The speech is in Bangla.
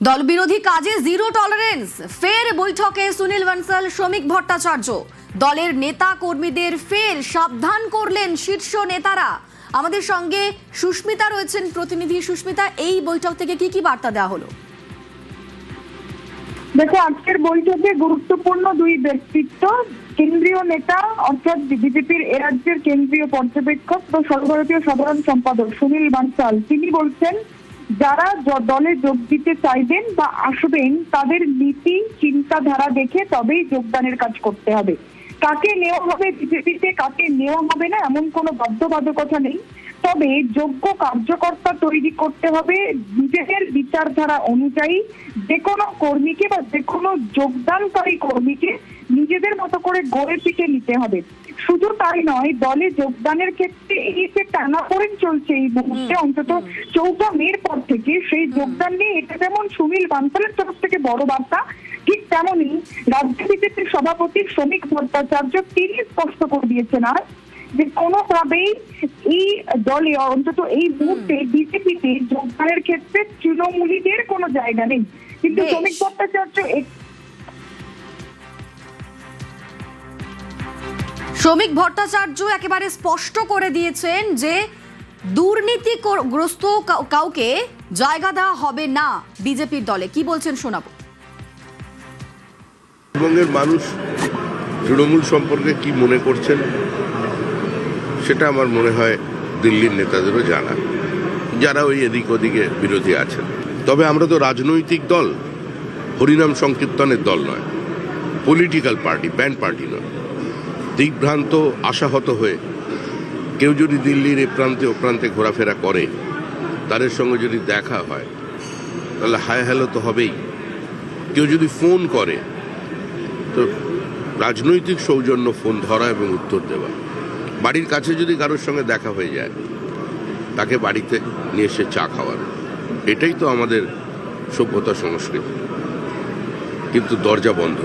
দল বিরোধী কাজে জিরো টলারেন্স, ফের বৈঠকে সুনীল বানসাল, শ্রমিক ভট্টাচার্য। দলের নেতা কর্মীদের ফের সাবধান করলেন শীর্ষ নেতারা। আমাদের সঙ্গে সুস্মিতা রয়েছেন প্রতিনিধি। সুস্মিতা, এই বৈঠক থেকে কি কি বার্তা দেওয়া হলো? দেখো, আজকের বৈঠকে গুরুত্বপূর্ণ দুই ব্যক্তিত্ব, কেন্দ্রীয় নেতা অর্থাৎ বিজেপির এ রাজ্যের কেন্দ্রীয় পর্যবেক্ষক ও সর্বভারতীয় সাধারণ সম্পাদক সুনীল বানসাল। তিনি বলছেন, যারা দলে যোগ দিতে চাইবেন বা আসবেন তাদের নীতি চিন্তাধারা দেখে তবেই যোগদানের কাজ করতে হবে। কাকে নেওয়া হবে বিজেপিতে, কাকে নেওয়া হবে না, এমন কোনো বাধ্যবাধকতা নেই। তবে যোগ্য কার্যকর্তা তৈরি করতে হবে নিজেদের বিচারধারা অনুযায়ী। যে কোনো কর্মীকে বা যে কোনো যোগদানকারী কর্মীকে নিজেদের মতো করে গড়ে পিটে নিতে হবে। শুধু তাই নয়, দলে যোগদানের ক্ষেত্রে এই যে টানাপোড়েন চলছে এই মুহূর্তে, অন্তত 14 মের পর থেকে, সেই যোগদান নিয়ে এটা যেমন সুনীল বানসালের তরফ থেকে বড় বার্তা, ঠিক তেমনই রাজ্য বিজেপির সভাপতি শ্রমিক ভট্টাচার্য তিনি স্পষ্ট করে দিয়েছেন আজ যে কোনোভাবেই এই দলে, অন্তত এই মুহূর্তে বিজেপিতে যোগদানের ক্ষেত্রে তৃণমূলীদের কোনো জায়গা নেই। কিন্তু শ্রমিক ভট্টাচার্য একেবারে স্পষ্ট করে দিয়েছেন যে দুর্নীতিগ্রস্ত কাউকে জায়গা দেওয়া হবে না বিজেপির দলে। কি বলছেন শোনাবো। পশ্চিমবঙ্গের মানুষ তৃণমূল সম্পর্কে কি মনে করছেন সেটা আমার মনে হয় দিল্লির নেতাদেরও জানা, যারা ওই এদিক ওদিকে বিরোধী আছেন। তবে আমরা তো রাজনৈতিক দল, হরিনাম সংকীর্তনের দল নয়, পলিটিক্যাল পার্টি, ব্যান্ড পার্টি নয়। দিগ্ভ্রান্ত আশাহত হয়ে কেউ যদি দিল্লির এ প্রান্তে ও প্রান্তে ঘোরাফেরা করে, তাদের সঙ্গে যদি দেখা হয় তাহলে হায় হ্যালো তো হবেই। কেউ যদি ফোন করে তো রাজনৈতিক সৌজন্য ফোন ধরা এবং উত্তর দেওয়া। বাড়ির কাছে যদি কারোর সঙ্গে দেখা হয়ে যায়, তাকে বাড়িতে নিয়ে এসে চা খাওয়ানো, এটাই তো আমাদের সভ্যতা সংস্কৃতি। কিন্তু দরজা বন্ধ।